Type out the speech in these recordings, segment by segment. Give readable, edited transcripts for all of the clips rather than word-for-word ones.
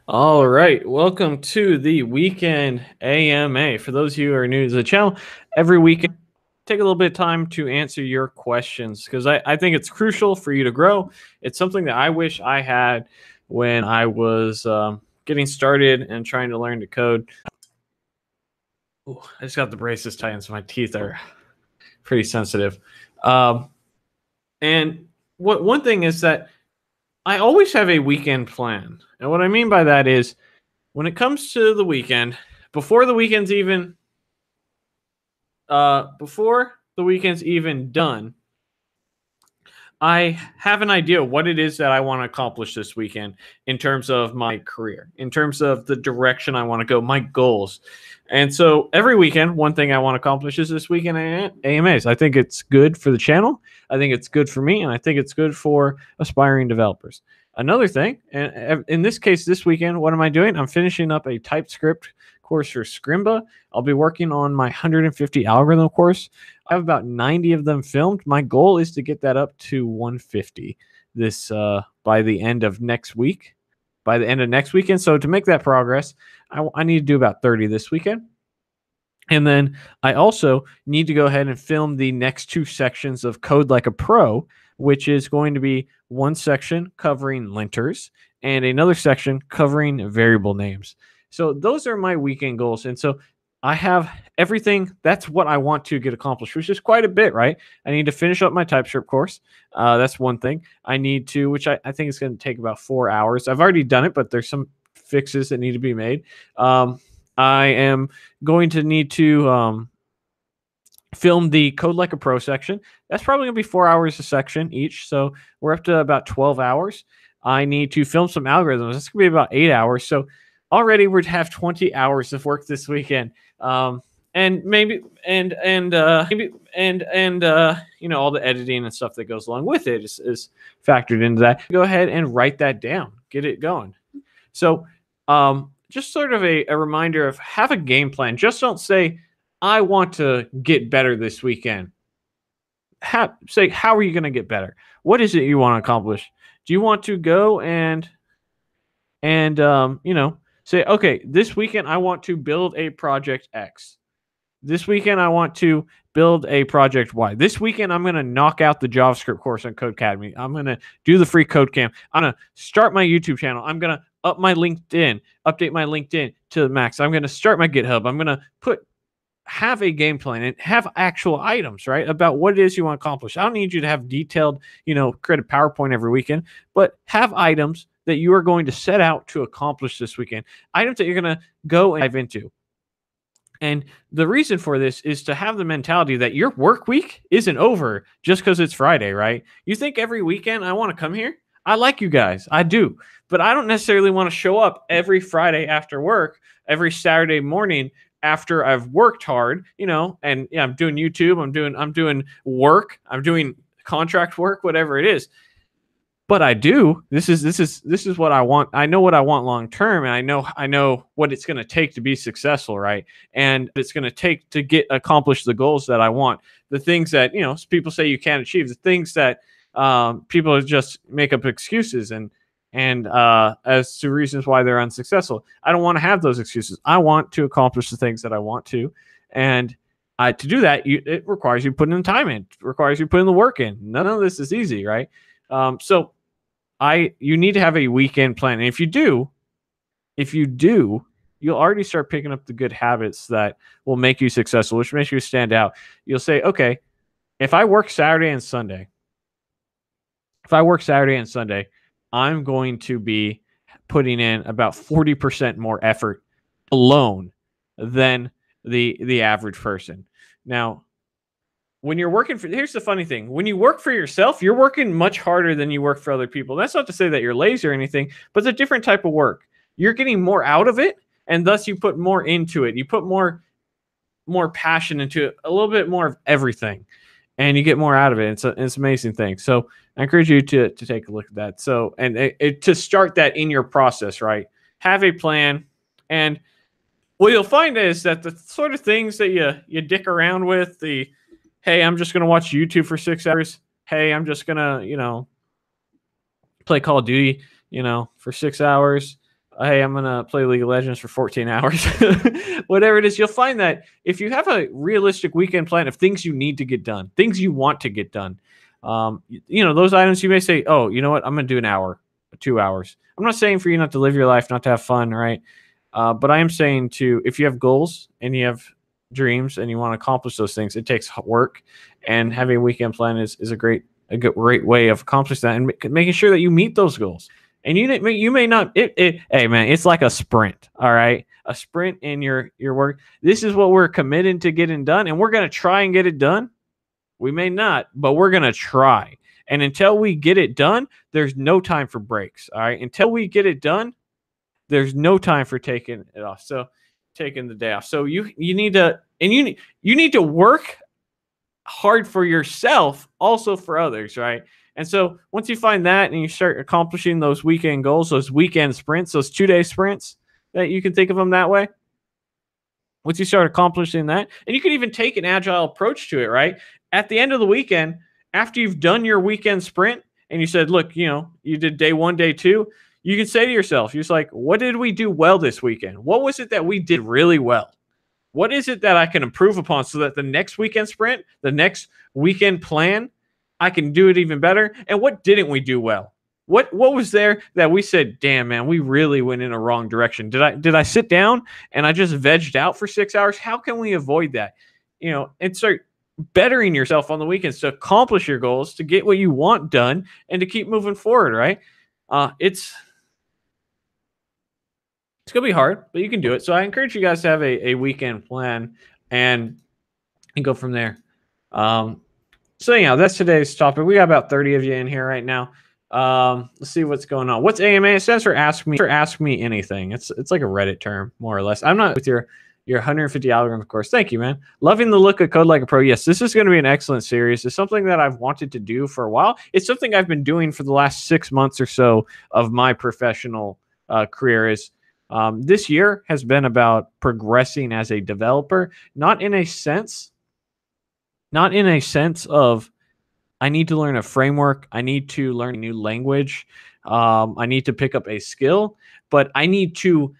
All right, welcome to the weekend AMA. For those of you who are new to the channel, every weekend, take a little bit of time to answer your questions because I think it's crucial for you to grow. It's something that I wish I had when I was getting started and trying to learn to code. Ooh, I just got the braces tightened, so my teeth are pretty sensitive. Um, and what one thing is that I always have a weekend plan. And what I mean by that is when it comes to the weekend, before the weekend's even before the weekend's even done, I have an idea what it is that I want to accomplish this weekend in terms of my career, in terms of the direction I want to go, my goals. And so every weekend, one thing I want to accomplish is this weekend AMAs. I think it's good for the channel. I think it's good for me, and I think it's good for aspiring developers. Another thing, and in this case, this weekend, what am I doing? I'm finishing up a TypeScript course for Scrimba. I'll be working on my 150 algorithm course. I have about 90 of them filmed. My goal is to get that up to 150 this by the end of next week. By the end of next weekend. So to make that progress, I need to do about 30 this weekend. And then I also need to go ahead and film the next two sections of Code Like a Pro, which is going to be one section covering linters and another section covering variable names. So those are my weekend goals. And so I have everything. That's what I want to get accomplished, which is quite a bit, right? I need to finish up my TypeScript course. That's one thing. I need to, which I think is going to take about 4 hours. I've already done it, but there's some fixes that need to be made. I am going to need to film the Code Like a Pro section. That's probably going to be 4 hours a section each. So we're up to about 12 hours. I need to film some algorithms. That's going to be about 8 hours. So already we'd have 20 hours of work this weekend. And maybe you know, all the editing and stuff that goes along with it is factored into that. Go ahead and write that down. Get it going. So just sort of a reminder of have a game plan. Just don't say, I want to get better this weekend. Say, how are you going to get better? What is it you want to accomplish? Do you want to go and you know, say, okay, this weekend I want to build a project X. This weekend I want to build a project Y. This weekend I'm going to knock out the JavaScript course on Codecademy. I'm going to do the free code camp. I'm going to start my YouTube channel. I'm going to update my LinkedIn to the max. I'm going to start my GitHub. I'm going to have a game plan and have actual items, right? About what it is you want to accomplish. I don't need you to have detailed, you know, create a PowerPoint every weekend, but have items that you are going to set out to accomplish this weekend. Items that you're going to go and dive into. And the reason for this is to have the mentality that your work week isn't over just because it's Friday, right? You think every weekend I want to come here? I like you guys. I do. But I don't necessarily want to show up every Friday after work, every Saturday morning after I've worked hard, you know, and yeah, I'm doing YouTube, I'm doing work, I'm doing contract work, whatever it is. But I do. This is what I want. I know what I want long term, and I know what it's going to take to be successful, right? And it's going to take to accomplish the goals that I want. The things that, you know, people say you can't achieve. The things that people just make up excuses and as to reasons why they're unsuccessful. I don't want to have those excuses. I want to accomplish the things that I want to, and to do that, it requires you putting the time in. It requires you putting the work in. None of this is easy, right? So you need to have a weekend plan. And if you do, you'll already start picking up the good habits that will make you successful, which makes you stand out. You'll say, okay, if I work Saturday and Sunday, I'm going to be putting in about 40% more effort alone than the average person. Now, when you're working here's the funny thing. When you work for yourself, you're working much harder than you work for other people. That's not to say that you're lazy or anything, but it's a different type of work. You're getting more out of it, and thus you put more into it. You put more passion into it, a little bit more of everything, and you get more out of it. It's an amazing thing. So I encourage you to take a look at that. So, and to start that in your process, right? Have a plan. And what you'll find is that the sort of things that you dick around with, hey, I'm just going to watch YouTube for 6 hours. Hey, I'm just going to, you know, play Call of Duty, you know, for 6 hours. hey, I'm gonna play League of Legends for 14 hours, whatever it is. You'll find that if you have a realistic weekend plan of things you need to get done, things you want to get done, those items you may say, oh, you know what, I'm gonna do an hour, 2 hours. I'm not saying for you not to live your life, not to have fun, right? But I am saying if you have goals and you have dreams and you want to accomplish those things, it takes work, and having a weekend plan is a great way of accomplishing that and making sure that you meet those goals. And you may not. Hey man, it's like a sprint. All right, a sprint in your work. This is what we're committed to getting done, and we're gonna try and get it done. We may not, but we're gonna try. And until we get it done, there's no time for breaks. All right, until we get it done, there's no time for taking it off. So taking the day off. So you need to, and you need to work hard for yourself, also for others, right? And so once you find that and you start accomplishing those weekend goals, those weekend sprints, those 2-day sprints, that you can think of them that way. Once you start accomplishing that, and you can even take an agile approach to it, right? At the end of the weekend, after you've done your weekend sprint and you said, look, you did day 1, day 2, you can say to yourself, you're just like, what did we do well this weekend? What was it that we did really well? What is it that I can improve upon so that the next weekend sprint, the next weekend plan, I can do it even better? And what didn't we do well? What was there that we said, damn, man, we really went in a wrong direction? Did I sit down and I just vegged out for 6 hours? How can we avoid that? And start bettering yourself on the weekends to accomplish your goals, to get what you want done, and to keep moving forward, right? It's going to be hard, but you can do it. So I encourage you guys to have a weekend plan and go from there. So anyhow, that's today's topic. We got about 30 of you in here right now. Let's see what's going on. What's AMA? It stands for Ask Me Anything. It's like a Reddit term, more or less. I'm not with your 150 algorithm course. Thank you, man. Loving the look of Code Like a Pro. Yes, this is going to be an excellent series. It's something that I've wanted to do for a while. It's something I've been doing for the last 6 months or so of my professional career. This year has been about progressing as a developer, not in a sense of I need to learn a framework, I need to learn a new language, I need to pick up a skill, but I need to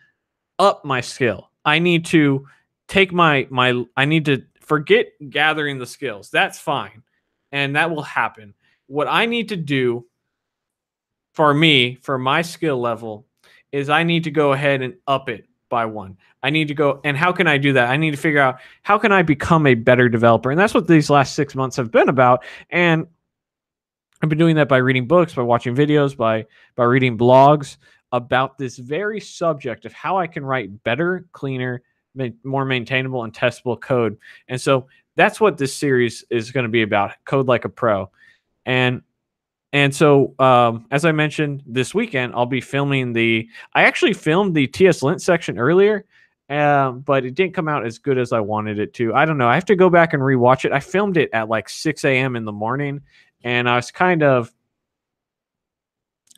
up my skill. I need to take I need to forget gathering the skills. That's fine. And that will happen. What I need to do for my skill level, is I need to go ahead and up it by 1. I need to go, and how can I do that? I need to figure out how can I become a better developer? And that's what these last 6 months have been about. And I've been doing that by reading books, by watching videos, by reading blogs about this very subject of how I can write better, cleaner, more maintainable and testable code. And so that's what this series is going to be about, Code Like a Pro. And so, as I mentioned, this weekend, I'll be filming I actually filmed the TS Lint section earlier, but it didn't come out as good as I wanted it to. I don't know. I have to go back and rewatch it. I filmed it at like 6 a.m. in the morning, and I was kind of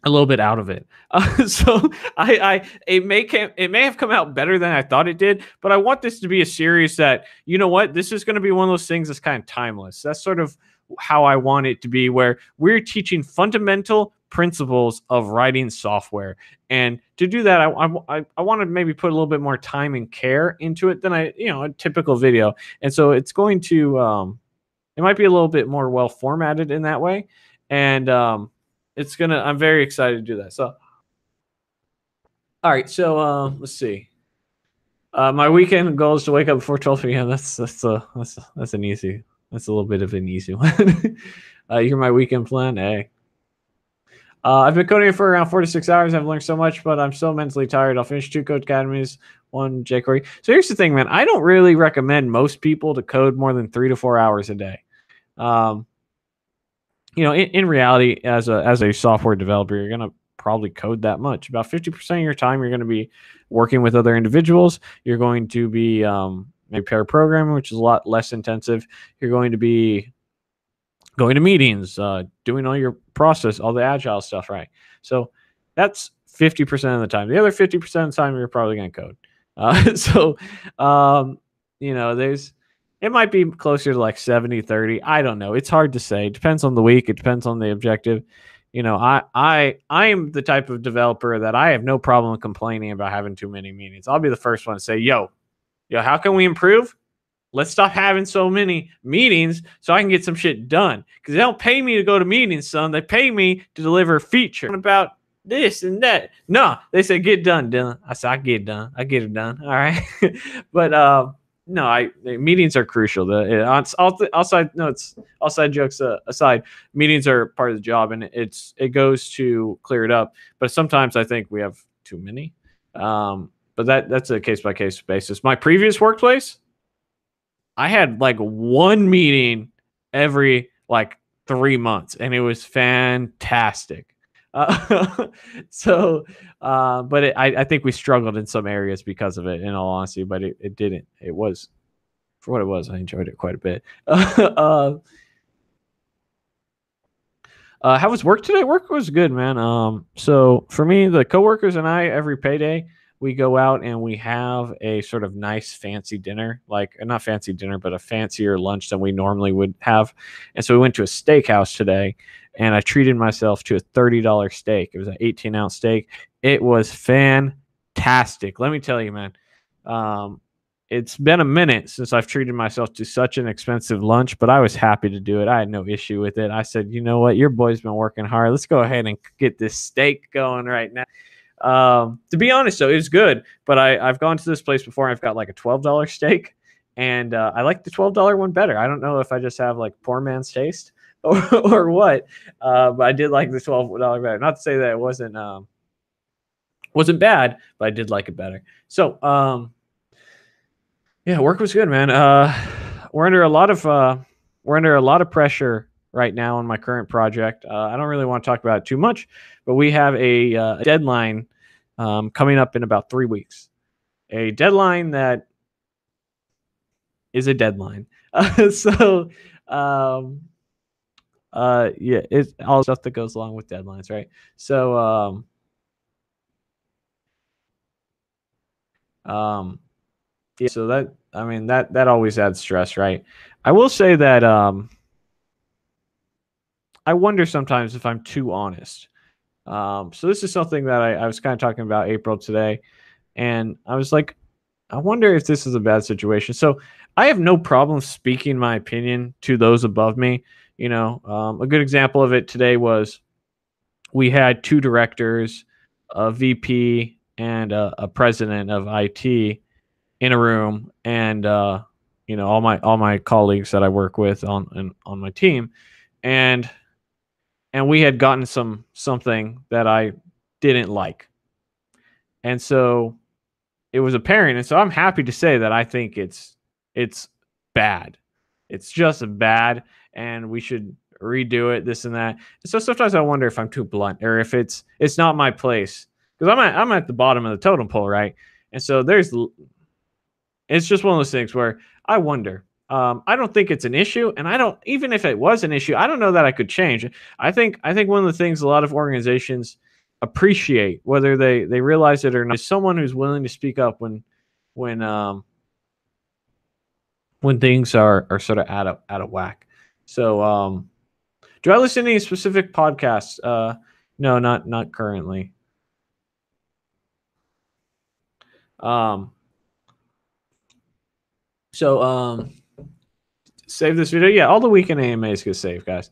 a little bit out of it. So it may have come out better than I thought it did, but I want this to be a series that, you know what, this is going to be one of those things that's kind of timeless. That's sort of how I want it to be, where we're teaching fundamental principles of writing software. And to do that, I want to maybe put a little bit more time and care into it than a typical video. And so it's going to, it might be a little bit more well formatted in that way. And I'm very excited to do that. So, all right. So, let's see. My weekend goal is to wake up before 12 p.m. That's an easy. That's a little bit of an easy one. You're my weekend plan. Hey. I've been coding for around 4 to 6 hours. I've learned so much, but I'm so mentally tired. I'll finish 2 code academies, 1 jQuery. So here's the thing, man. I don't really recommend most people to code more than 3 to 4 hours a day. In reality, as a software developer, you're going to probably code that much. About 50% of your time, you're going to be working with other individuals. You're going to be maybe pair programming, which is a lot less intensive. You're going to be going to meetings, doing all your process, all the agile stuff, right? So that's 50% of the time. The other 50% of the time, you're probably going to code. It might be closer to like 70-30. I don't know. It's hard to say. It depends on the week. It depends on the objective. I am the type of developer that I have no problem complaining about having too many meetings. I'll be the first one to say, yo, how can we improve? Let's stop having so many meetings so I can get some shit done. Because they don't pay me to go to meetings, son. They pay me to deliver feature about this and that. No, they say get done, Dylan. I said I get it done. I get it done. All right, but no, meetings are crucial. Outside jokes aside, meetings are part of the job, and it goes to clear it up. But sometimes I think we have too many. But that's a case by case basis. My previous workplace, I had like one meeting every like 3 months, and it was fantastic. But I think we struggled in some areas because of it, in all honesty. But it didn't. It was, for what it was, I enjoyed it quite a bit. How was work today? Work was good, man. So for me, the coworkers and I, every payday, we go out and we have a sort of nice fancy dinner, like not fancy dinner, but a fancier lunch than we normally would have. And so we went to a steakhouse today, and I treated myself to a $30 steak. It was an 18-ounce steak. It was fantastic. Let me tell you, man. It's been a minute since I've treated myself to such an expensive lunch, but I was happy to do it. I had no issue with it. I said, you know what? Your boy's been working hard. Let's go ahead and get this steak going right now. To be honest, though, it was good. But I've gone to this place before, and I've got like a $12 steak, and I like the $12 one better. I don't know if I just have like poor man's taste or what, but I did like the $12 better. Not to say that it wasn't bad, but I did like it better. So yeah, work was good, man. We're under a lot of pressure right now on my current project. I don't really want to talk about it too much, but we have a deadline coming up in about 3 weeks. A deadline that is a deadline. So yeah, it's all stuff that goes along with deadlines, right? So yeah, so that always adds stress, right? I will say that I wonder sometimes if I'm too honest. So this is something that I was kind of talking about April today, and I was like, I wonder if this is a bad situation. So I have no problem speaking my opinion to those above me. A good example of it today was we had 2 directors, a VP, and a president of IT in a room, and all my colleagues that I work with on my team, and we had gotten something that I didn't like, and so it was apparent. And so I'm happy to say that I think it's bad. It's just bad, and we should redo it, this and that. And so sometimes I wonder if I'm too blunt, or if it's not my place, because I'm at the bottom of the totem pole, right? And so it's just one of those things where I wonder. I don't think it's an issue, and I don't, even if it was an issue, I don't know that I could change. I think one of the things a lot of organizations appreciate, whether they realize it or not, is someone who's willing to speak up when things are sort of out of whack. So do I listen to any specific podcasts? No, not currently. So save this video. Yeah, all the weekend AMAs get saved, guys.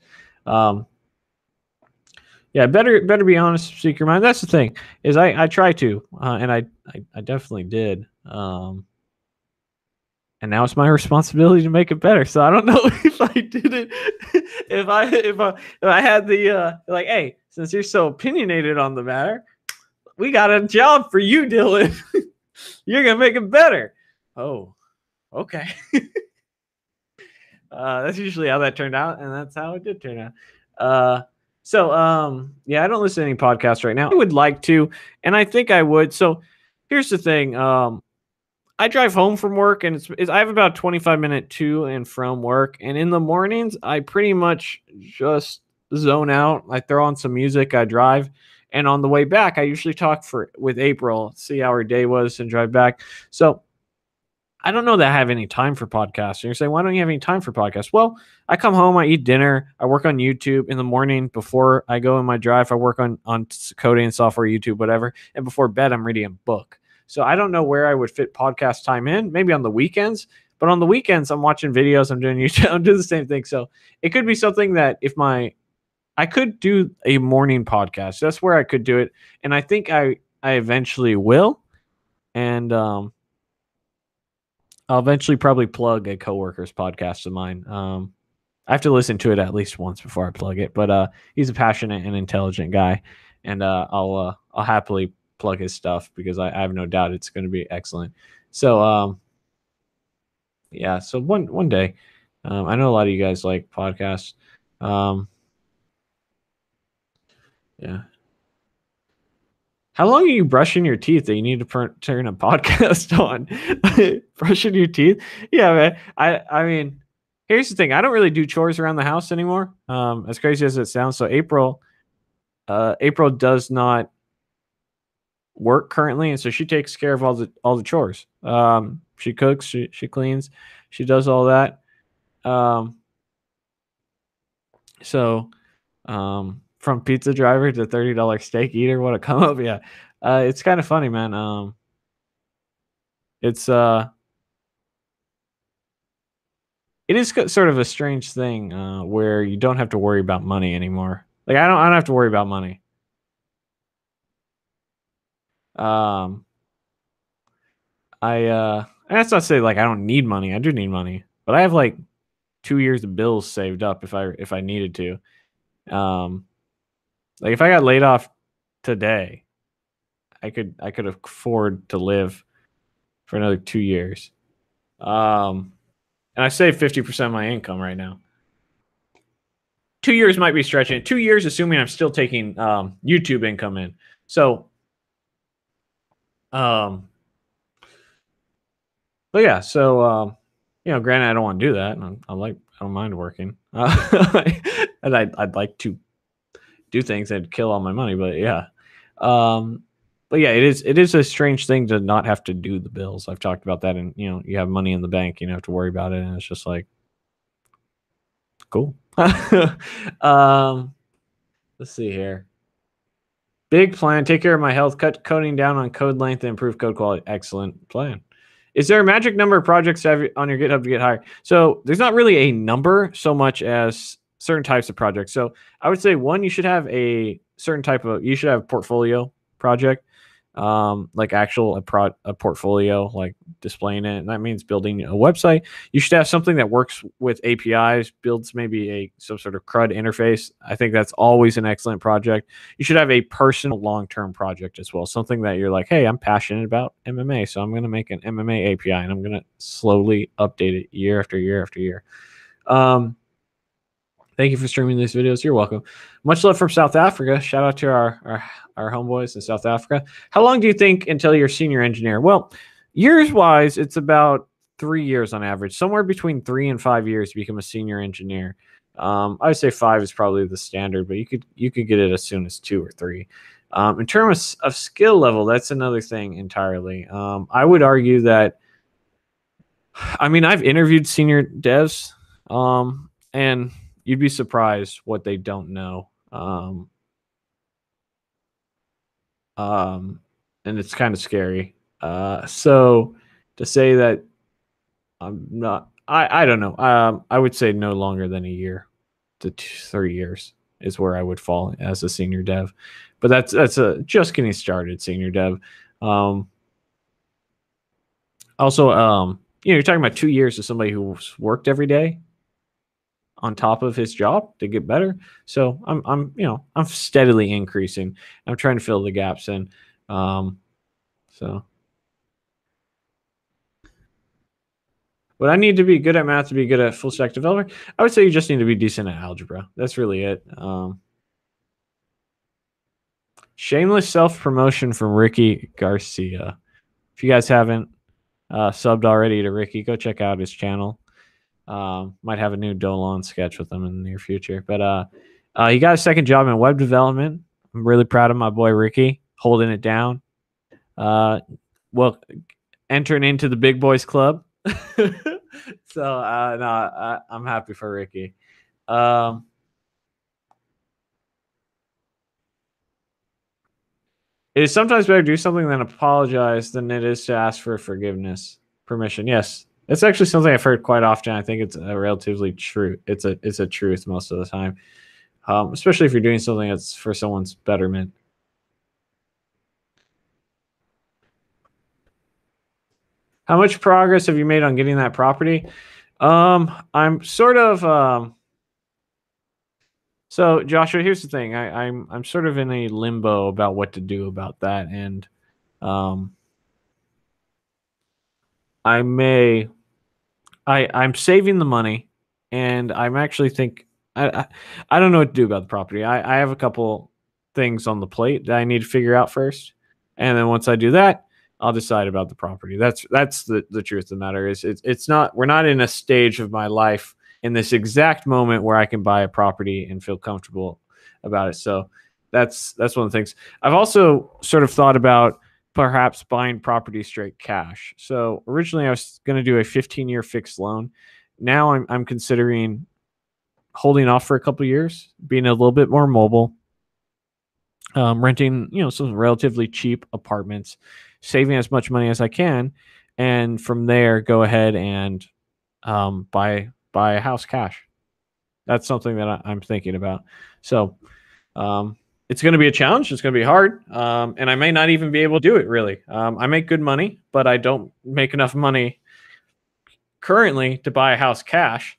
Yeah, better be honest, speak your mind. That's the thing, is I try to, and I definitely did. And now it's my responsibility to make it better. So I don't know if I did it, if I had the like, hey, since you're so opinionated on the matter, we got a job for you, Dylan. You're gonna make it better. Oh, okay. That's usually how that turned out, and that's how it did turn out. Yeah, I don't listen to any podcasts right now. I would like to, and I think I would. So here's the thing. I drive home from work, and I have about a 25-minute to and from work. And in the mornings, I pretty much just zone out. I throw on some music, I drive. And on the way back, I usually talk with April, see how her day was, and drive back. So I don't know that I have any time for podcasts. And you're saying, why don't you have any time for podcasts? Well, I come home, I eat dinner, I work on YouTube in the morning before I go in my drive. I work on coding, software, YouTube, whatever. And before bed, I'm reading a book. So I don't know where I would fit podcast time in. Maybe on the weekends, but on the weekends, I'm watching videos. I'm doing YouTube. I'm doing the same thing. So it could be something that I could do a morning podcast. That's where I could do it, and I think I eventually will. And I'll eventually probably plug a coworker's podcast of mine. I have to listen to it at least once before I plug it, but he's a passionate and intelligent guy, and I'll happily plug his stuff because I have no doubt it's going to be excellent. So yeah, so one day, I know a lot of you guys like podcasts. Yeah. How long are you brushing your teeth that you need to turn a podcast on? Brushing your teeth? Yeah, man. I mean, here's the thing. I don't really do chores around the house anymore. As crazy as it sounds. So April does not work currently, and so she takes care of all the chores. She cooks, she cleans, she does all that. From pizza driver to $30 steak eater, what a come up. Yeah. It's kind of funny, man. It is sort of a strange thing where you don't have to worry about money anymore. Like I don't have to worry about money. And that's not to say like I don't need money. I do need money, but I have like 2 years of bills saved up if I needed to. Like if I got laid off today, I could afford to live for another 2 years. And I save 50% of my income right now. 2 years might be stretching it. 2 years, assuming I'm still taking YouTube income in. So, but yeah. So, granted, I don't want to do that. I don't mind working, and I'd like to do things that'd kill all my money. But yeah. But yeah, it is a strange thing to not have to do the bills. I've talked about that, and you have money in the bank, you don't have to worry about it, and it's just like cool. Let's see here. Big plan. Take care of my health. Cut coding down on code length and improve code quality. Excellent plan. Is there a magic number of projects to have on your GitHub to get hired? So there's not really a number so much as certain types of projects. So I would say one, you should have a certain type of, you should have a portfolio project, like a portfolio, like displaying it. And that means building a website. You should have something that works with APIs, builds maybe some sort of CRUD interface. I think that's always an excellent project. You should have a personal long-term project as well. Something that you're like, hey, I'm passionate about MMA, so I'm going to make an MMA API and I'm going to slowly update it year after year after year. Thank you for streaming these videos. You're welcome. Much love from South Africa. Shout out to our homeboys in South Africa. How long do you think until you're senior engineer? Well, years-wise, it's about 3 years on average. Somewhere between 3 and 5 years to become a senior engineer. I would say 5 is probably the standard, but you could get it as soon as 2 or 3. In terms of skill level, that's another thing entirely. I would argue that, I mean, I've interviewed senior devs, and you'd be surprised what they don't know. And it's kind of scary. So to say that I'm not, I don't know. I would say no longer than a year to 3 years is where I would fall as a senior dev. But that's a just getting started senior dev. Also, you're talking about 2 years of somebody who's worked every day on top of his job to get better. So I'm steadily increasing. I'm trying to fill the gaps in. So would I need to be good at math to be good at full stack developer? I would say you just need to be decent at algebra. That's really it. Shameless self-promotion from Ricky Garcia. If you guys haven't subbed already to Ricky, go check out his channel. Might have a new Dolan sketch with him in the near future. But he got a second job in web development. I'm really proud of my boy Ricky holding it down. Well, entering into the big boys club. So no, I'm happy for Ricky. Um, it is sometimes better to do something than apologize than it is to ask for forgiveness, permission. Yes, it's actually something I've heard quite often. I think it's a relatively true. It's a truth most of the time, especially if you're doing something that's for someone's betterment. How much progress have you made on getting that property? I'm sort of so Joshua, here's the thing. I'm sort of in a limbo about what to do about that, and um, I may I'm saving the money, and I'm actually think I don't know what to do about the property. I have a couple things on the plate that I need to figure out first, and then once I do that, I'll decide about the property. That's the truth of the matter is it's not we're not in a stage of my life in this exact moment where I can buy a property and feel comfortable about it. So that's one of the things. I've also sort of thought about perhaps buying property straight cash. So originally I was going to do a 15-year fixed loan. Now I'm considering holding off for a couple of years, being a little bit more mobile, renting some relatively cheap apartments, saving as much money as I can, and from there go ahead and buy a house cash. That's something that I'm thinking about. So um, it's going to be a challenge. It's going to be hard, and I may not even be able to do it. Really, I make good money, but I don't make enough money currently to buy a house cash.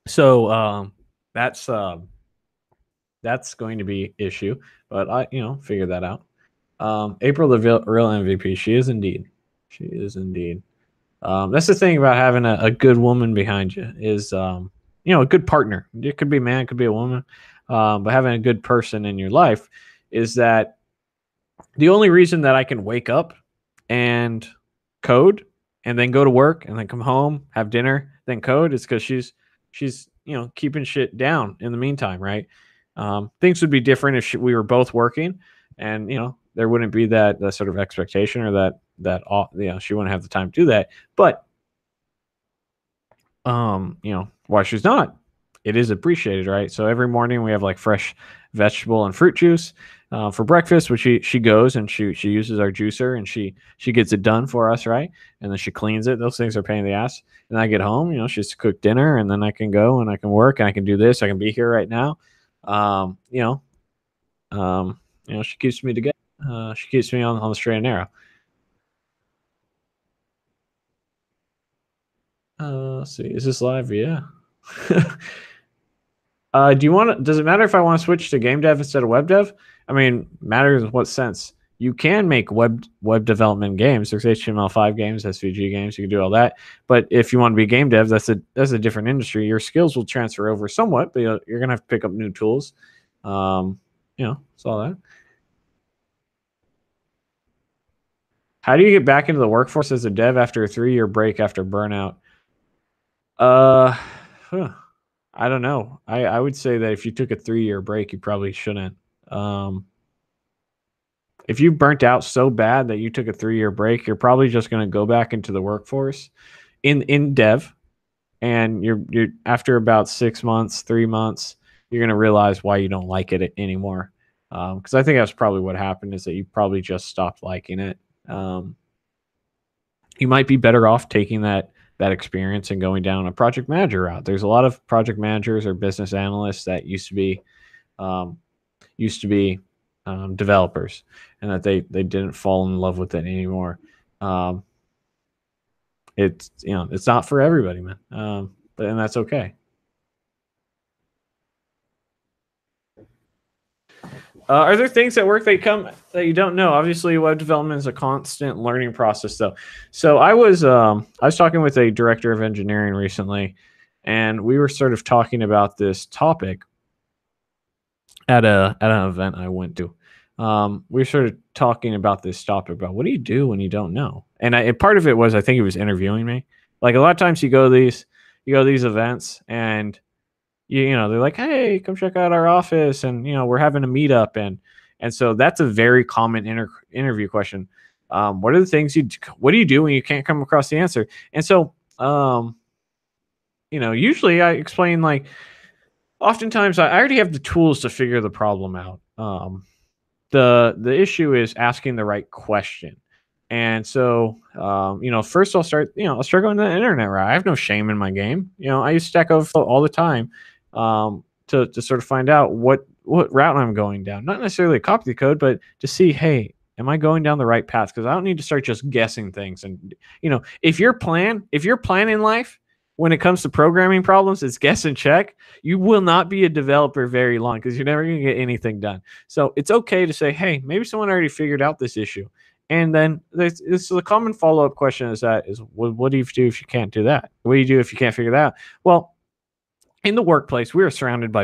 So that's going to be issue, but I figure that out. April, the real MVP. She is indeed. She is indeed. That's the thing about having a good woman behind you is a good partner. It could be a man, it could be a woman, but having a good person in your life is that the only reason that I can wake up and code and then go to work and then come home, have dinner, then code is because she's keeping shit down in the meantime, right? Things would be different if we were both working, and there wouldn't be that sort of expectation or that she wouldn't have the time to do that. But why she's not, it is appreciated, right? So every morning we have like fresh vegetable and fruit juice for breakfast, which she goes and she uses our juicer and she gets it done for us, right? And then she cleans it. Those things are a pain in the ass. And I get home, she's cooked dinner, and then I can go and I can work and I can do this. I can be here right now. um you know she keeps me together. She keeps me on the straight and narrow. Let's see, is this live? Yeah. Do you want to? Does it matter if I want to switch to game dev instead of web dev? I mean, matters in what sense? You can make web development games. There's HTML5 games, SVG games. You can do all that. But if you want to be game dev, that's a different industry. Your skills will transfer over somewhat, but you're gonna have to pick up new tools. It's all that. How do you get back into the workforce as a dev after a 3-year break after burnout? Uh, huh. I don't know. I would say that if you took a 3-year break, you probably shouldn't. Um, if you burnt out so bad that you took a 3-year break, you're probably just going to go back into the workforce in dev, and you're after about 6 months, 3 months, you're going to realize why you don't like it anymore. Because I think that's probably what happened, is that you probably just stopped liking it. You might be better off taking that experience and going down a project manager route. There's a lot of project managers or business analysts that used to be um, developers, and that they didn't fall in love with it anymore. Um, it's not for everybody, man. And that's okay. Are there things at work that you don't know? Obviously, web development is a constant learning process, though. So I was talking with a director of engineering recently, and we were sort of talking about this topic at an event I went to. We were sort of talking about this topic about what do you do when you don't know, and part of it was I think he was interviewing me. Like a lot of times you go to these events and they're like, hey, come check out our office, and we're having a meetup, and so that's a very common interview question. What are the things what do you do when you can't come across the answer? And so, usually I explain, like, oftentimes I already have the tools to figure the problem out. The issue is asking the right question. And so, first I'll start going to the internet route. I have no shame in my game. I use Stack Overflow all the time, to sort of find out what route I'm going down. Not necessarily copy the code, but to see, hey, am I going down the right path? Because I don't need to start just guessing things. And if your plan in life when it comes to programming problems is guess and check, you will not be a developer very long, because you're never going to get anything done. So it's okay to say, hey, maybe someone already figured out this issue. And then this is a common follow-up question is what do you do if you can't do that? What do you do if you can't figure that out? Well, in the workplace, we are surrounded by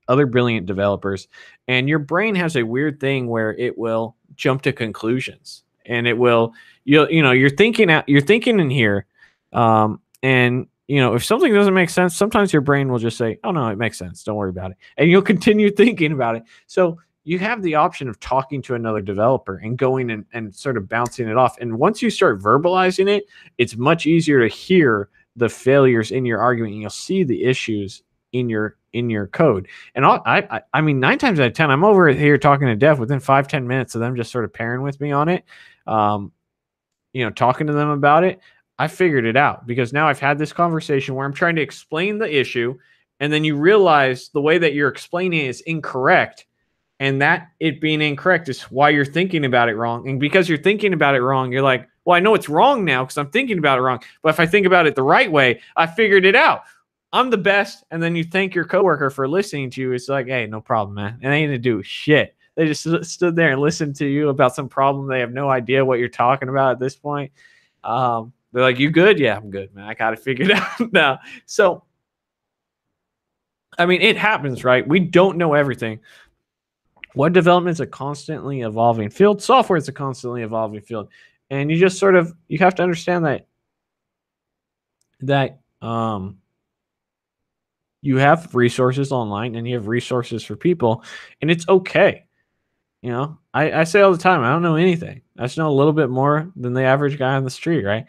other brilliant developers, and your brain has a weird thing where it will jump to conclusions, and it will you're thinking in here, and if something doesn't make sense, sometimes your brain will just say, "Oh no, it makes sense. Don't worry about it," and you'll continue thinking about it. So you have the option of talking to another developer and going and sort of bouncing it off. And once you start verbalizing it, it's much easier to hear the failures in your argument, and you'll see the issues in your code. And I mean, 9 times out of 10, I'm over here talking to dev within 5-10 minutes of them just sort of pairing with me on it, talking to them about it. I figured it out because now I've had this conversation where I'm trying to explain the issue, and then you realize the way that you're explaining it is incorrect, and that it being incorrect is why you're thinking about it wrong. And because you're thinking about it wrong, you're like, well, I know it's wrong now because I'm thinking about it wrong. But if I think about it the right way, I figured it out. I'm the best. And then you thank your coworker for listening to you. It's like, hey, no problem, man. And they ain't gonna do shit. They just stood there and listened to you about some problem. They have no idea what you're talking about at this point. They're like, you good? Yeah, I'm good, man. I got it figured out now. So, I mean, it happens, right? We don't know everything. Web development is a constantly evolving field. Software is a constantly evolving field. And you just you have to understand that you have resources online and you have resources for people, and it's okay. I say all the time, I don't know anything. I just know a little bit more than the average guy on the street, right?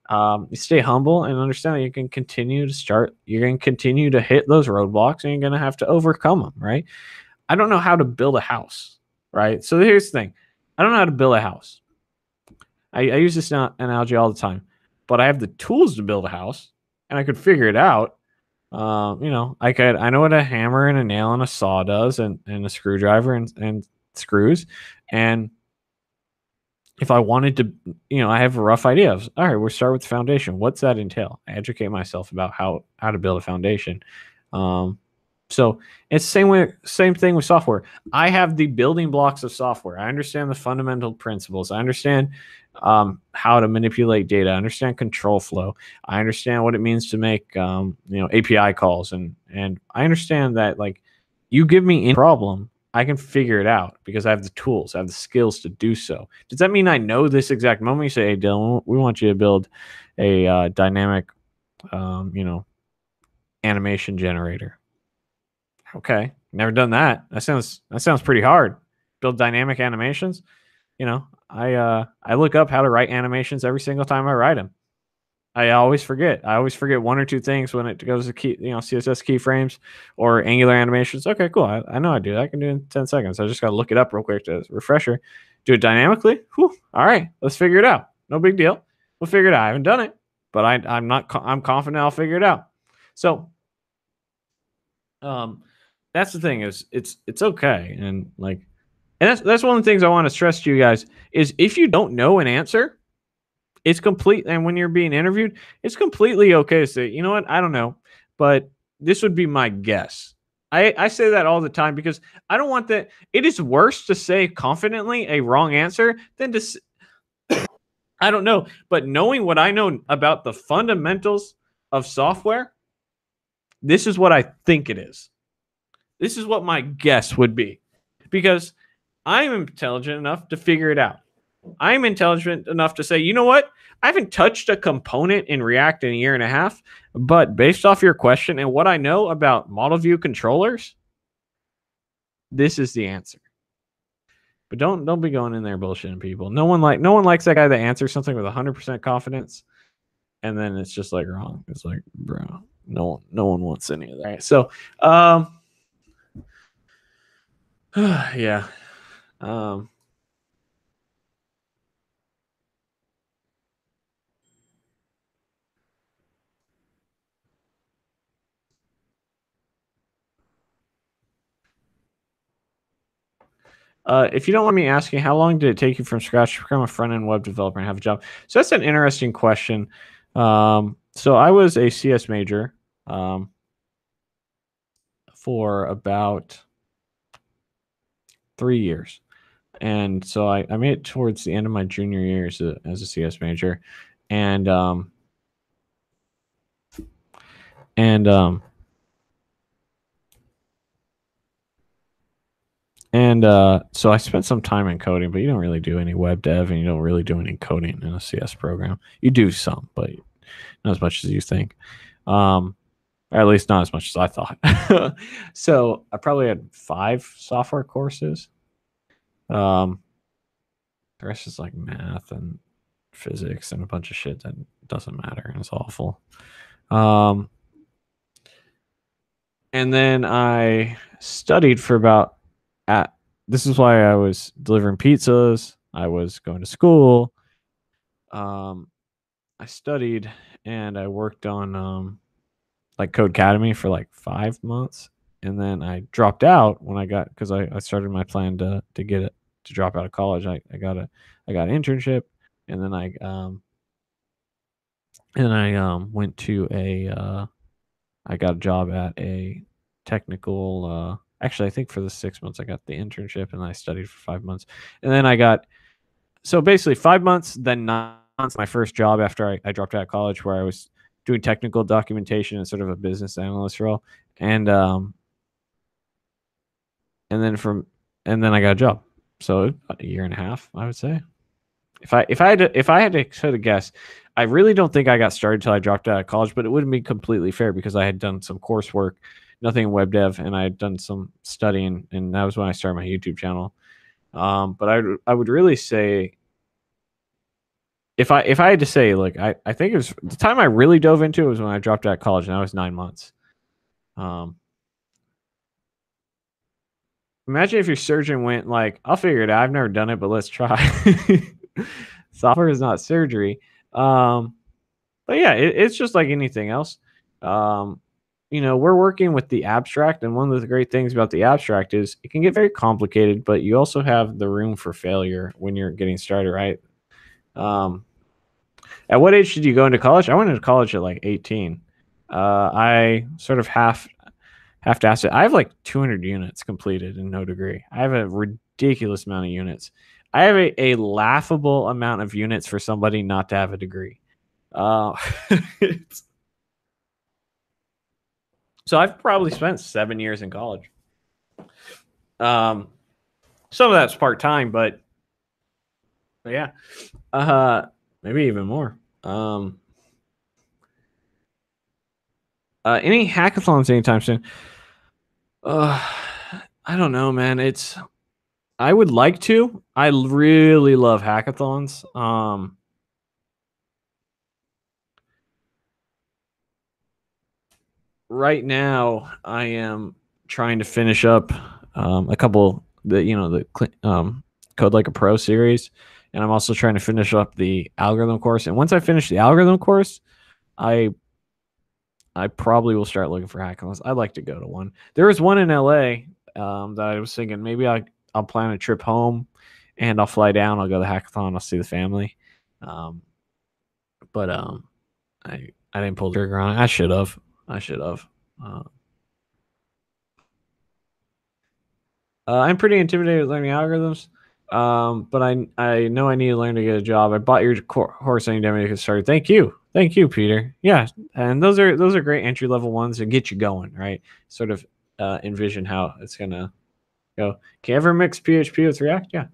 You stay humble and understand that you can continue to you're going to continue to hit those roadblocks, and you're going to have to overcome them, right? I don't know how to build a house, right? So here's the thing. I don't know how to build a house. I use this analogy all the time, but I have the tools to build a house, and I could figure it out. I know what a hammer and a nail and a saw does, and a screwdriver and screws. And if I wanted to, I have a rough idea of, all right, we'll start with the foundation. What's that entail? I educate myself about how to build a foundation. So it's the same thing with software. I have the building blocks of software. I understand the fundamental principles. I understand how to manipulate data. I understand control flow. I understand what it means to make API calls, and I understand that, like, you give me any problem, I can figure it out because I have the tools, I have the skills to do so. Does that mean I know this exact moment? You say, hey, Dylan, we want you to build a dynamic, animation generator. Okay, never done that. That sounds pretty hard. Build dynamic animations. I look up how to write animations every single time I write them. I always forget. One or two things when it goes to CSS keyframes or Angular animations. Okay, cool. I know I do that. I can do it in 10 seconds. I just got to look it up real quick to refresher. Do it dynamically. Whew. All right, let's figure it out. No big deal. We'll figure it out. I haven't done it, but I'm confident I'll figure it out. So, that's the thing, is it's okay. And that's one of the things I want to stress to you guys is, if you don't know an answer, it's complete. And when you're being interviewed, it's completely okay to say, you know what, I don't know, but this would be my guess. I say that all the time because I don't want that. It is worse to say confidently a wrong answer than to I don't know. But knowing what I know about the fundamentals of software, this is what I think it is. This is what my guess would be, because I'm intelligent enough to figure it out. I'm intelligent enough to say, you know what? I haven't touched a component in React in a year and a half, but based off your question and what I know about model view controllers, this is the answer. But don't be going in there bullshitting people. No one likes that guy that answers something with 100% confidence, and then it's just like wrong. It's like, bro, no one wants any of that. Right, so, yeah, if you don't mind me asking, how long did it take you from scratch to become a front end web developer and have a job? So that's an interesting question. So I was a CS major for about 3 years. And so I made it towards the end of my junior year as a CS major. And and so I spent some time in coding, but you don't really do any web dev and you don't really do any coding in a CS program. You do some, but not as much as you think. Or at least not as much as I thought. So I probably had 5 software courses. The rest is like math and physics and a bunch of shit that doesn't matter and it's awful. And then I studied for about this is why I was delivering pizzas. I was going to school. I studied and I worked on like Codecademy for like 5 months, and then I dropped out when I got because I started my plan to get it to drop out of college. I got an internship, and then I went to I got a job at a technical. Actually, I think for the 6 months I got the internship, and I studied for 5 months, and then I got so basically 5 months, then 9 months. My first job after I dropped out of college, where I was doing technical documentation and sort of a business analyst role, and then I got a job. So a year and a half, I would say. If I had to sort of guess, I really don't think I got started until I dropped out of college, but it wouldn't be completely fair because I had done some coursework, nothing in web dev, and I had done some studying, and that was when I started my YouTube channel. But I would really say if I had to say, like, I think it was the time I really dove into it was when I dropped out of college, and that was 9 months. Imagine if your surgeon went like, I'll figure it out. I've never done it, but let's try. Software is not surgery. But yeah, it's just like anything else. We're working with the abstract, and one of the great things about the abstract is it can get very complicated, but you also have the room for failure when you're getting started, right? At what age did you go into college? I went into college at like 18. I sort of have to ask it. I have like 200 units completed and no degree. I have a ridiculous amount of units. I have a laughable amount of units for somebody not to have a degree. So I've probably spent 7 years in college. Some of that's part time, but yeah, maybe even more. Any hackathons anytime soon? I don't know, man. I would like to. I really love hackathons. Right now, I am trying to finish up a couple the Code Like a Pro series, and I'm also trying to finish up the algorithm course. And once I finish the algorithm course, I probably will start looking for hackathons. I'd like to go to one. There was one in LA that I was thinking maybe I'll plan a trip home, and I'll fly down. I'll go to the hackathon. I'll see the family. But I didn't pull the trigger on it. I should have. I'm pretty intimidated with learning algorithms, but I know I need to learn to get a job. I bought your course. I need to get started. Thank you, Peter. Yeah, and those are great entry level ones to get you going, right? Sort of envision how it's gonna go. Can you ever mix PHP with React? Yeah.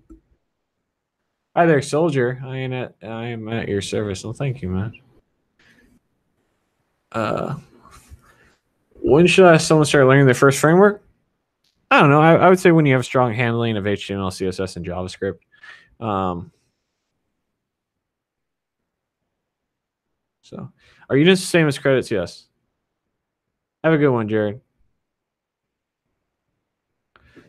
Hi there, soldier. I am at your service. Well, thank you, man. When should someone start learning their first framework? I don't know. I would say when you have strong handling of HTML, CSS, and JavaScript. So, are you just the same as credits? Yes. Have a good one, Jared.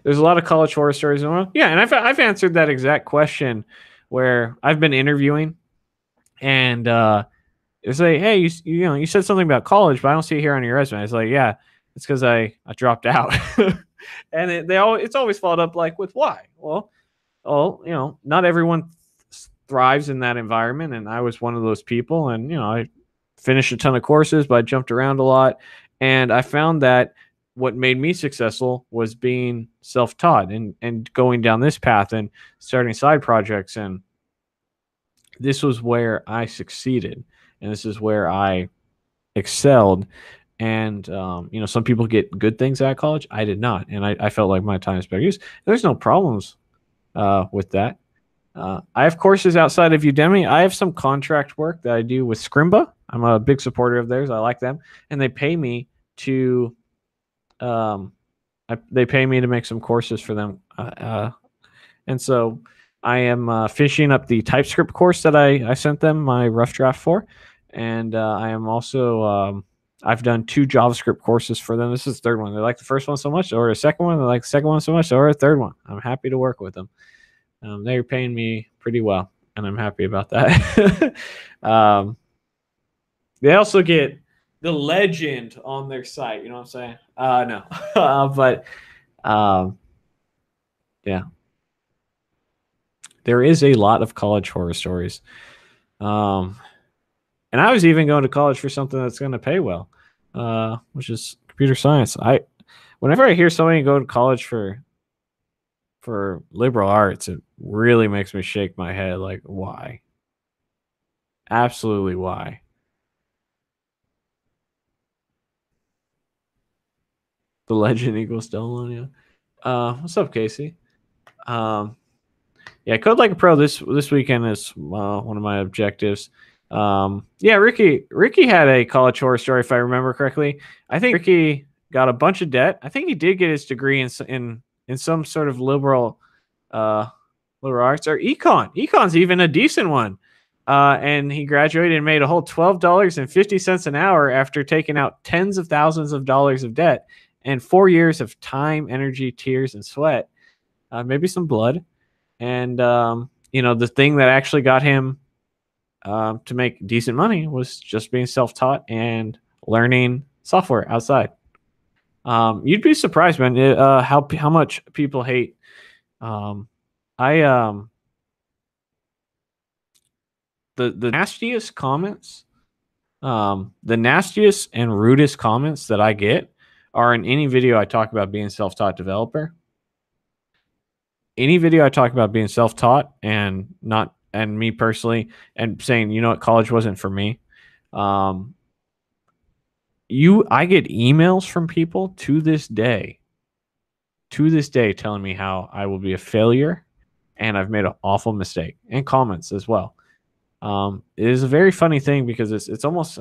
There's a lot of college horror stories. Yeah, and I've answered that exact question where I've been interviewing, and it's like, hey, you said something about college, but I don't see it here on your resume. It's like, yeah, it's because I dropped out, and it's always followed up like with why. Well, not everyone thrives in that environment, and I was one of those people. And I finished a ton of courses, but I jumped around a lot, and I found that what made me successful was being self-taught and going down this path and starting side projects. And this was where I succeeded, and this is where I excelled. And some people get good things out of college. I did not, and I felt like my time is better used. There's no problems with that. I have courses outside of Udemy. I have some contract work that I do with Scrimba. I'm a big supporter of theirs. I like them, and they pay me to they pay me to make some courses for them. And so I am finishing up the TypeScript course that I sent them my rough draft for, and I am also I've done 2 JavaScript courses for them. This is the third one. They like the first one so much, or the second one. They like the second one so much, or the third one. I'm happy to work with them. They're paying me pretty well, and I'm happy about that. They also get the legend on their site. You know what I'm saying? No, but yeah, there is a lot of college horror stories. And I was even going to college for something that's going to pay well, which is computer science. Whenever I hear somebody go to college for liberal arts, it really makes me shake my head. Like, why? Absolutely, why? The legend equals Dolan. Yeah. What's up, Casey? Yeah, Code Like a Pro this weekend is one of my objectives. Yeah, Ricky had a college horror story, if I remember correctly. I think Ricky got a bunch of debt. I think he did get his degree in some sort of liberal arts or econ. Econ's even a decent one. And he graduated and made a whole $12.50 an hour after taking out tens of thousands of dollars of debt and 4 years of time, energy, tears, and sweat, maybe some blood. And the thing that actually got him to make decent money was just being self-taught and learning software outside. You'd be surprised, man, how much people hate. The nastiest comments, the nastiest and rudest comments that I get are in any video I talk about being self-taught developer. Any video I talk about being self-taught and me personally, and saying, college wasn't for me. I get emails from people to this day telling me how I will be a failure and I've made an awful mistake, and comments as well. It is a very funny thing because it's almost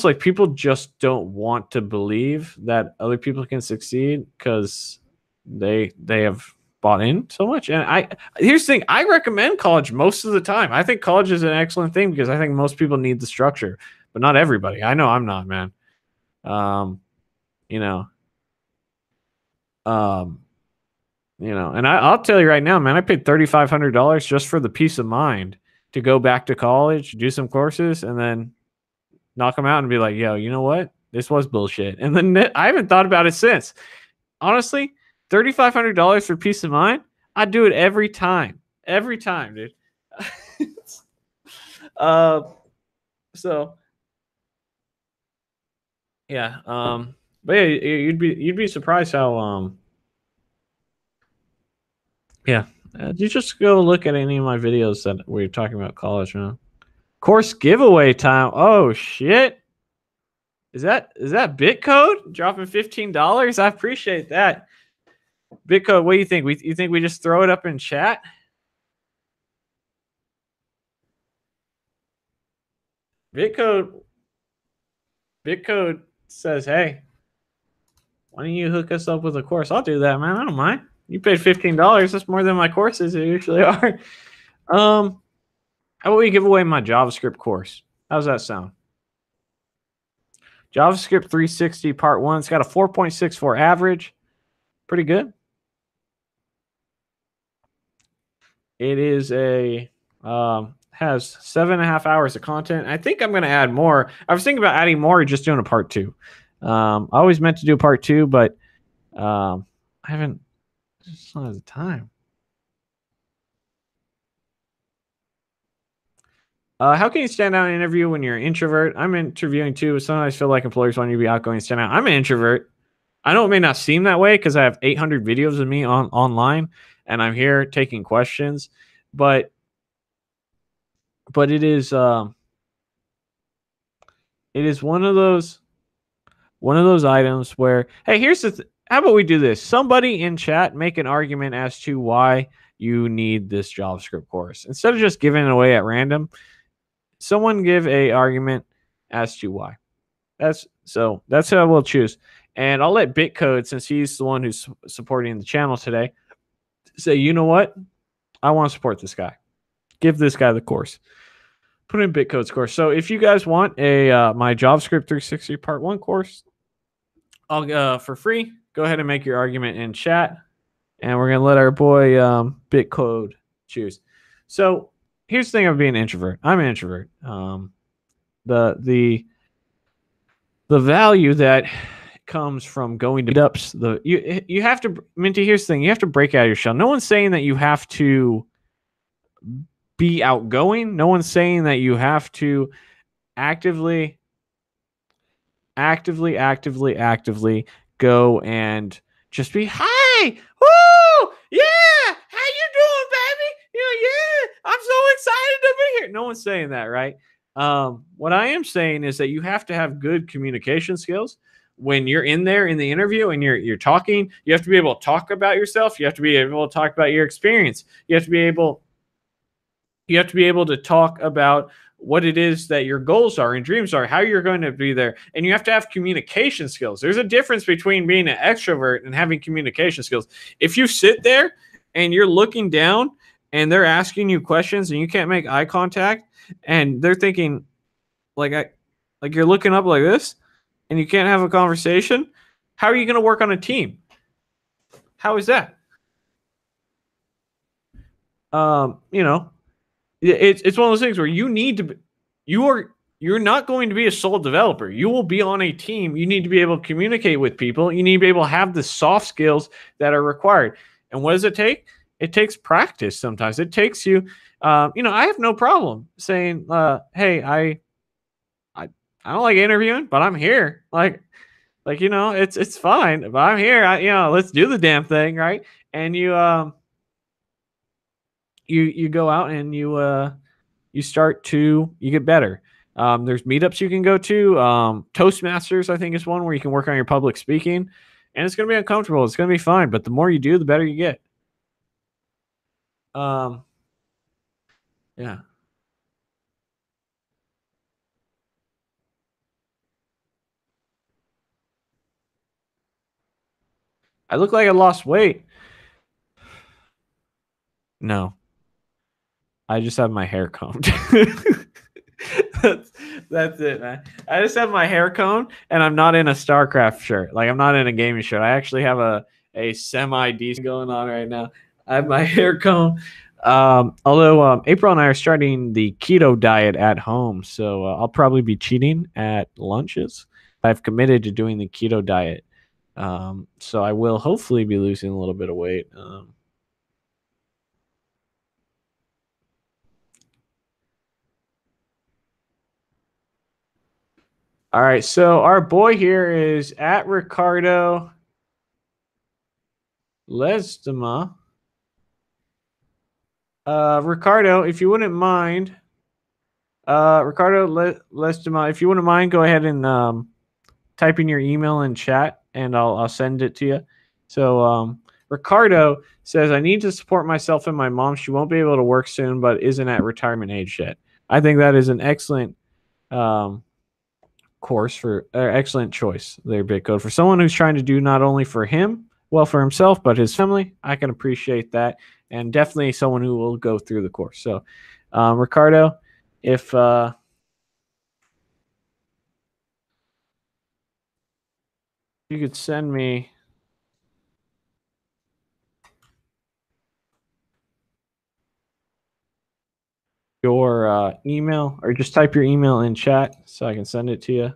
like people just don't want to believe that other people can succeed because they have bought in so much. And here's the thing, I recommend college most of the time. I think college is an excellent thing because I think most people need the structure, but not everybody. I know I'm not, man. And I'll tell you right now, man, I paid $3,500 just for the peace of mind to go back to college, do some courses, and then knock them out and be like, yo, you know what? This was bullshit. And then I haven't thought about it since. Honestly, $3,500 for peace of mind, I'd do it every time. Every time, dude. So yeah. But yeah, you'd be surprised how yeah. You just go look at any of my videos that we're talking about college, man. Course giveaway time. Oh shit. Is that Bitcode dropping $15? I appreciate that. Bitcode, what do you think? You think we just throw it up in chat? Bitcode says, hey. Why don't you hook us up with a course? I'll do that, man. I don't mind. You paid $15. That's more than my courses usually are. How about we give away my JavaScript course? How's that sound? JavaScript 360 Part 1. It's got a 4.64 average. Pretty good. It is has 7.5 hours of content. I think I'm going to add more. I was thinking about adding more or just doing a part 2. I always meant to do a part 2, but I haven't. Just don't have the time. How can you stand out in an interview when you're an introvert? I'm interviewing too. Sometimes I feel like employers want you to be outgoing and stand out. I'm an introvert. I know it may not seem that way because I have 800 videos of me online, and I'm here taking questions, but it is one of those items where, hey, here's the how about we do this? Somebody in chat make an argument as to why you need this JavaScript course instead of just giving it away at random. Someone give a argument as to why. That's who I will choose. And I'll let Bitcode, since he's the one who's supporting the channel today, say, you know what? I want to support this guy. Give this guy the course. Put in Bitcode's course. So if you guys want a my JavaScript 360 Part 1 course, I'll for free, go ahead and make your argument in chat. And we're going to let our boy Bitcode choose. So here's the thing of being an introvert. I'm an introvert. The value that comes from going to meetups, you have to, Minty, here's the thing, you have to break out of your shell. No one's saying that you have to be outgoing. No one's saying that you have to actively go and just be, hi, woo, yeah, how you doing, baby? Yeah, I'm so excited to be here. No one's saying that, right? What I am saying is that you have to have good communication skills when you're in there in the interview and you're talking. You have to be able to talk about yourself. You have to be able to talk about your experience. You have to be able to talk about what it is that your goals are and dreams are, how you're going to be there. And you have to have communication skills. There's a difference between being an extrovert and having communication skills. If you sit there and you're looking down and they're asking you questions and you can't make eye contact and they're thinking like you're looking up like this and you can't have a conversation, how are you going to work on a team? How is that? It's one of those things where you need to be, you're not going to be a sole developer. You will be on a team. You need to be able to communicate with people. You need to be able to have the soft skills that are required. And what does it take? It takes practice. Sometimes it takes you, I have no problem saying, hey, I don't like interviewing, but I'm here. It's fine, but I'm here. Let's do the damn thing. Right. And you go out and you start to, you get better. There's meetups you can go to. Toastmasters, I think, is one where you can work on your public speaking, and it's going to be uncomfortable. It's going to be fine, but the more you do, the better you get. Yeah. I look like I lost weight. No. I just have my hair combed. That's it, man. I just have my hair combed, and I'm not in a StarCraft shirt. Like, I'm not in a gaming shirt. I actually have a semi-decent going on right now. I have my hair combed. Although April and I are starting the keto diet at home, so I'll probably be cheating at lunches. I've committed to doing the keto diet, so I will hopefully be losing a little bit of weight. All right, so our boy here is at Ricardo Lesdema. Ricardo, if you wouldn't mind, Ricardo Lesdema, if you wouldn't mind, go ahead and type in your email in chat, and I'll send it to you. So Ricardo says, I need to support myself and my mom. She won't be able to work soon, but isn't at retirement age yet. I think that is an excellent course for excellent choice there, Bitcode. For someone who's trying to do not only for him, well, for himself, but his family, I can appreciate that. And definitely someone who will go through the course. So, Ricardo, if you could send me your email, or just type your email in chat so I can send it to you.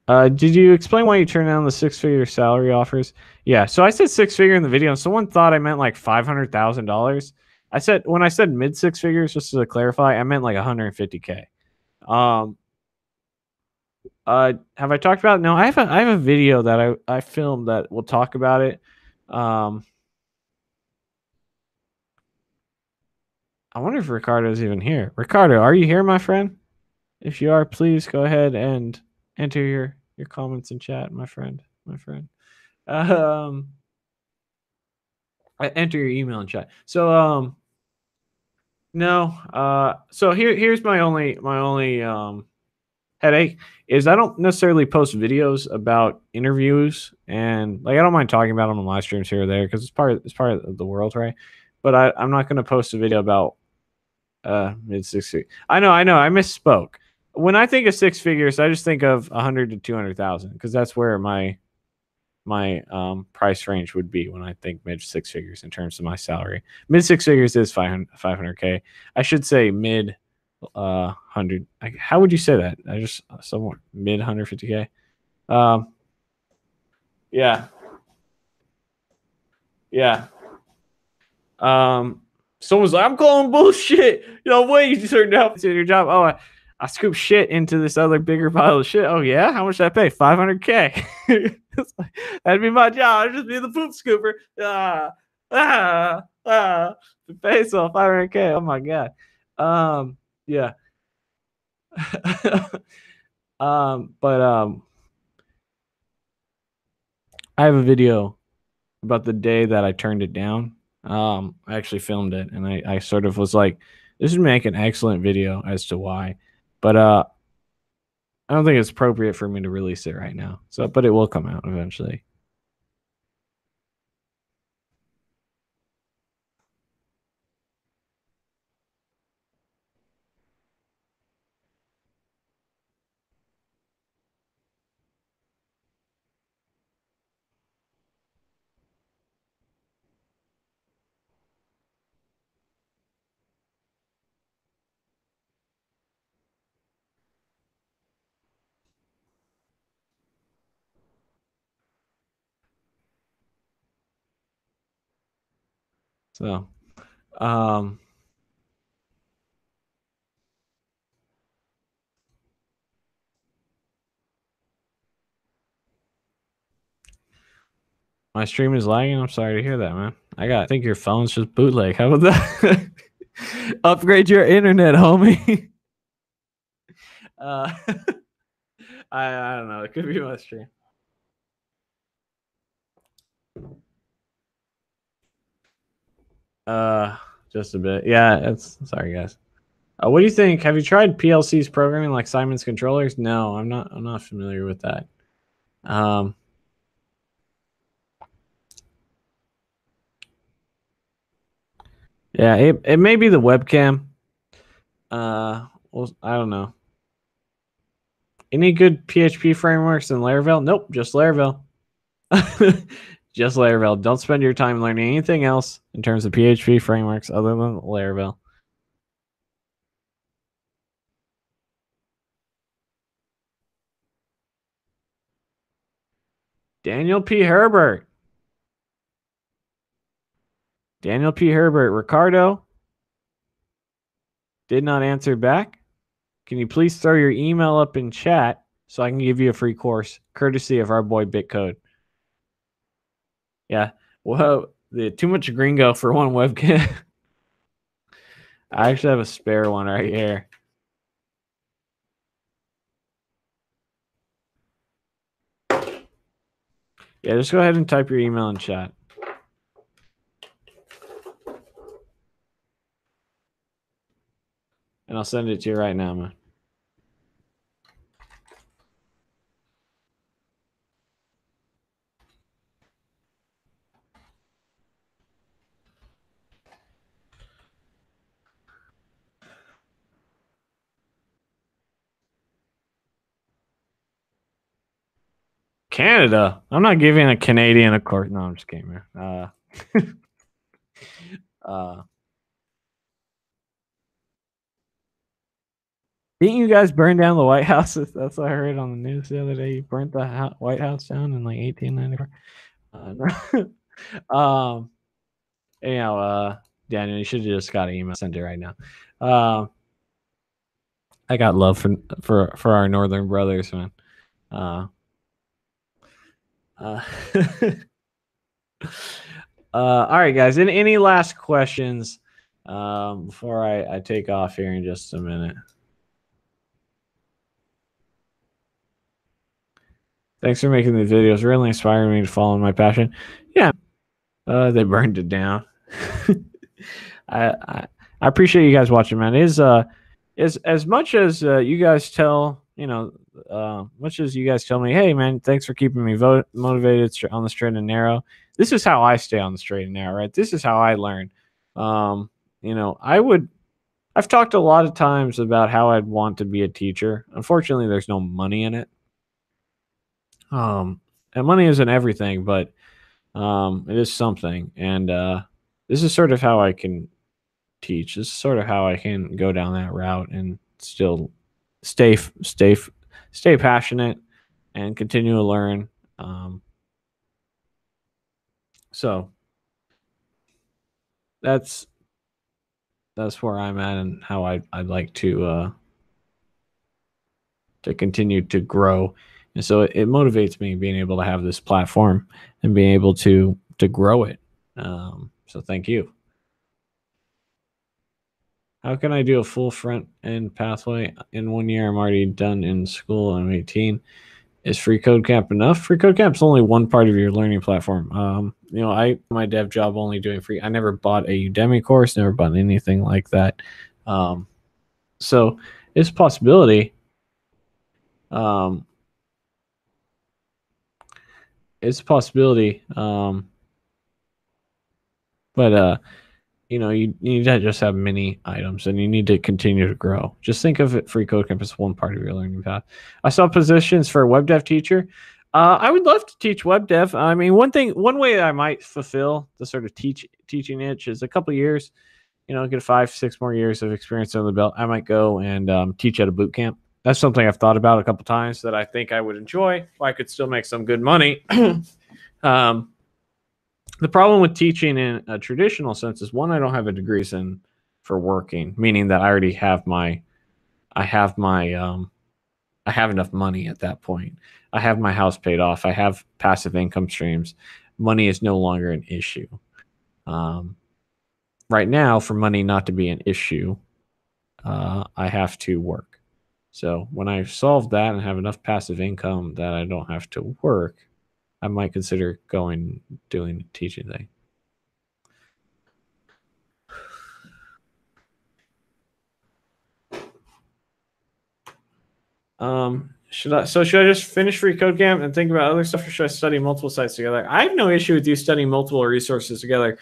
Did you explain why you turned down the 6-figure salary offers? Yeah, so I said 6-figure in the video, and someone thought I meant like $500,000. I said, when I said mid 6 figures, just to clarify, I meant like 150K. Have I talked about it? No, I have a video that I filmed that will talk about it. I wonder if Ricardo's even here. Ricardo, are you here, my friend? If you are, please go ahead and enter your comments in chat, my friend. Enter your email in chat. So no. So here's my only headache is I don't necessarily post videos about interviews, and like I don't mind talking about them on live streams here or there because it's part of the world, right? But I'm not going to post a video about mid 6 figures. I know I misspoke. When I think of 6 figures, I just think of 100 to 200,000 because that's where my price range would be when I think mid 6 figures in terms of my salary. Mid 6 figures is 500K. I should say mid 100. How would you say that? I just somewhere mid 150K. Yeah. Someone's like, I'm calling bullshit. Wait, you turned down to your job. Oh, I scoop shit into this other bigger pile of shit. Oh yeah, how much did I pay? 500K. That'd be my job. I'd just be the poop scooper. The face off 500K. Oh my god. Yeah. But I have a video about the day that I turned it down. I actually filmed it, and I sort of was like, this would make an excellent video as to why. But I don't think it's appropriate for me to release it right now. So, but it will come out eventually. So, my stream is lagging. I'm sorry to hear that, man. I think your phone's just bootleg. How about that? Upgrade your internet, homie. I don't know. It could be my stream. Just a bit. Yeah, it's sorry guys. What do you think? Have you tried PLC's programming like Simon's controllers? No, I'm not familiar with that. Yeah, it may be the webcam. Well, I don't know. Any good PHP frameworks in Laravel? Nope, just Laravel. Just Laravel. Don't spend your time learning anything else in terms of PHP frameworks other than Laravel. Daniel P. Herbert. Ricardo did not answer back. Can you please throw your email up in chat so I can give you a free course courtesy of our boy Bitcode? Yeah. Whoa, too much gringo for one webcam. I actually have a spare one right here. Yeah, just go ahead and type your email in chat. And I'll send it to you right now, man. Canada. I'm not giving a Canadian a course. No, I'm just kidding, man. Didn't you guys burn down the White House? That's what I heard on the news the other day. You burnt the White House down in like 1894. Anyhow, Daniel, you should have just got an email. Send it right now. I got love for our northern brothers, man. All right, guys. Any last questions before I take off here in just a minute? Thanks for making the videos. Really inspiring me to follow my passion. Yeah, they burned it down. I appreciate you guys watching, man. Is as much as you guys tell much as you guys tell me, hey man, thanks for keeping me motivated on the straight and narrow. This is how I stay on the straight and narrow, right? This is how I learn. I've talked a lot of times about how I'd want to be a teacher. Unfortunately, there's no money in it. And money isn't everything, but it is something. And this is sort of how I can teach. This is sort of how I can go down that route and still stay passionate and continue to learn. So that's where I'm at and how I'd like to continue to grow. And so it motivates me being able to have this platform and being able to grow it. So thank you. How can I do a full front end pathway in 1 year? I'm already done in school. I'm 18. Is Free Code Camp enough? Free Code Camp is only one part of your learning platform. My dev job only doing free. I never bought a Udemy course, never bought anything like that. So it's a possibility. It's a possibility. But you need to just have many items and you need to continue to grow. Just think of it, Free Code Camp as one part of your learning path. I saw positions for a web dev teacher. I would love to teach web dev. I mean, one way I might fulfill the sort of teaching itch is a couple of years, get 5-6 more years of experience under the belt. I might go and teach at a boot camp. That's something I've thought about a couple times that I think I would enjoy. I could still make some good money. The problem with teaching in a traditional sense is, one, I don't have a degree for working, meaning that I already have I have enough money at that point. I have my house paid off. I have passive income streams. Money is no longer an issue. Right now, for money not to be an issue, I have to work. So when I solve that and have enough passive income that I don't have to work, I might consider doing the teaching thing. Should I just finish Free Code Camp and think about other stuff, or should I study multiple sites together? I have no issue with you studying multiple resources together.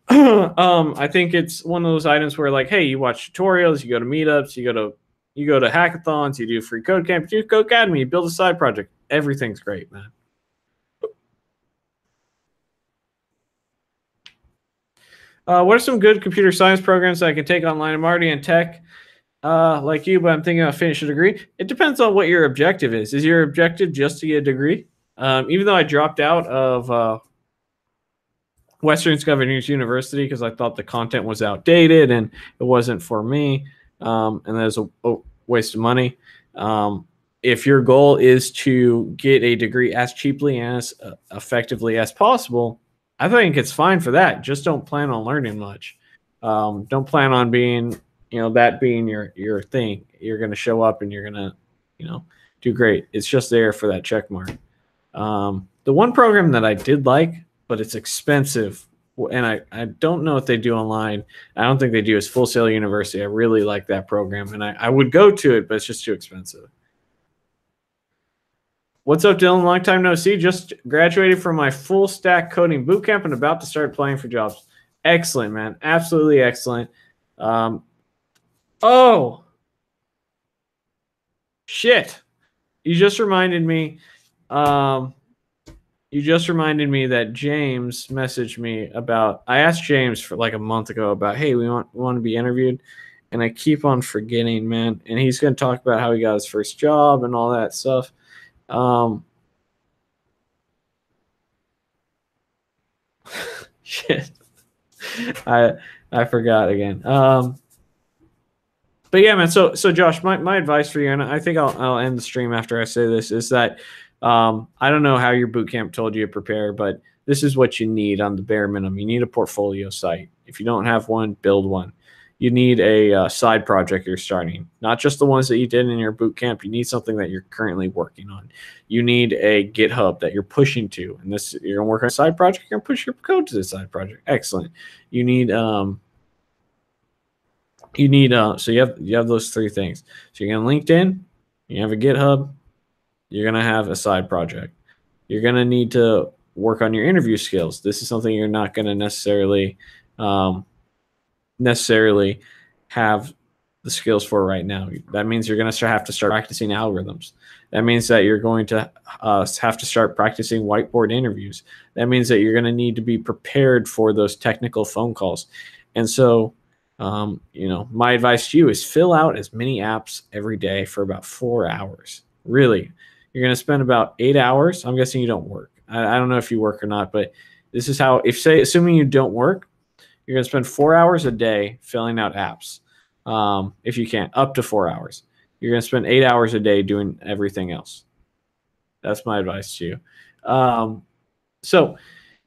I think it's one of those items where, like, hey, you watch tutorials, you go to meetups, you go to hackathons, you do Free Code Camp, you do Code Academy, you build a side project. Everything's great, man. What are some good computer science programs that I can take online? I'm already in tech, like you, but I'm thinking about finishing a degree. It depends on what your objective is. Is your objective just to get a degree? Even though I dropped out of Western Governors University because I thought the content was outdated and it wasn't for me, and that was a waste of money. If your goal is to get a degree as cheaply and as effectively as possible, I think it's fine for that. Just don't plan on learning much. Don't plan on being, that being your thing. You're going to show up and you're going to, do great. It's just there for that check mark. The one program that I did like, but it's expensive, and I don't know if they do online. I don't think they do, is Full Sail University. I really like that program, and I would go to it, but it's just too expensive. What's up, Dylan? Long time no see. Just graduated from my full stack coding bootcamp and about to start applying for jobs. Excellent, man. Absolutely excellent. Oh, shit. You just reminded me. That James messaged me about. I asked James for like a month ago about, hey, we want to be interviewed, and I keep on forgetting, man. And he's going to talk about how he got his first job and all that stuff. Shit. I forgot again. But yeah, man. So Josh, my advice for you, and I think I'll end the stream after I say this, is that I don't know how your bootcamp told you to prepare, but this is what you need on the bare minimum. You need a portfolio site. If you don't have one, build one. You need a side project you're starting, not just the ones that you did in your bootcamp. You need something that you're currently working on. You need a GitHub that you're pushing to, and this you're gonna work on a side project. You're gonna push your code to the side project. Excellent. You need so you have those three things. So you're gonna LinkedIn, you have a GitHub, you're gonna have a side project. You're gonna need to work on your interview skills. This is something you're not gonna necessarily have the skills for right now. That means you're going to have to start practicing algorithms. That means that you're going to have to start practicing whiteboard interviews. That means that you're going to need to be prepared for those technical phone calls. And so, my advice to you is fill out as many apps every day for about 4 hours. Really, you're going to spend about 8 hours. I'm guessing you don't work. I don't know if you work or not, but this is how, assuming you don't work, you're going to spend 4 hours a day filling out apps. If you can, up to 4 hours. You're going to spend 8 hours a day doing everything else. That's my advice to you. So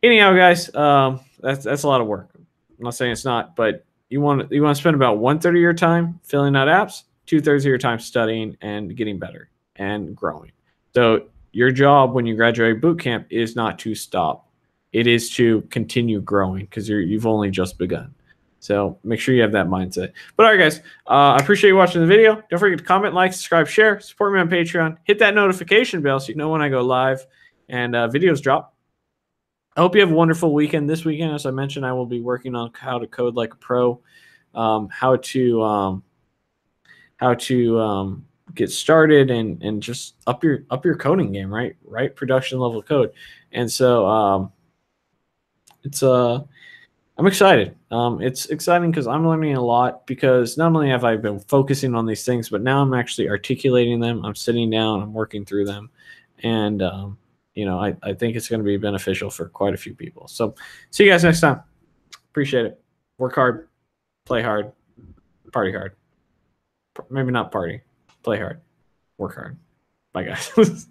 anyhow, guys, that's a lot of work. I'm not saying it's not, but you want to spend about 1/3 of your time filling out apps, 2/3 of your time studying and getting better and growing. So your job when you graduate boot camp is not to stop. It is to continue growing because you've only just begun. So make sure you have that mindset. But all right, guys, I appreciate you watching the video. Don't forget to comment, like, subscribe, share, support me on Patreon. Hit that notification bell so you know when I go live and videos drop. I hope you have a wonderful weekend. This weekend, as I mentioned, I will be working on how to code like a pro, how to get started and just up your coding game, right? Production level code. And so I'm excited. It's exciting because I'm learning a lot, because not only have I been focusing on these things, but now I'm actually articulating them. I'm sitting down, I'm working through them. And, I think it's going to be beneficial for quite a few people. So see you guys next time. Appreciate it. Work hard, play hard, party hard. Maybe not party, play hard, work hard. Bye, guys.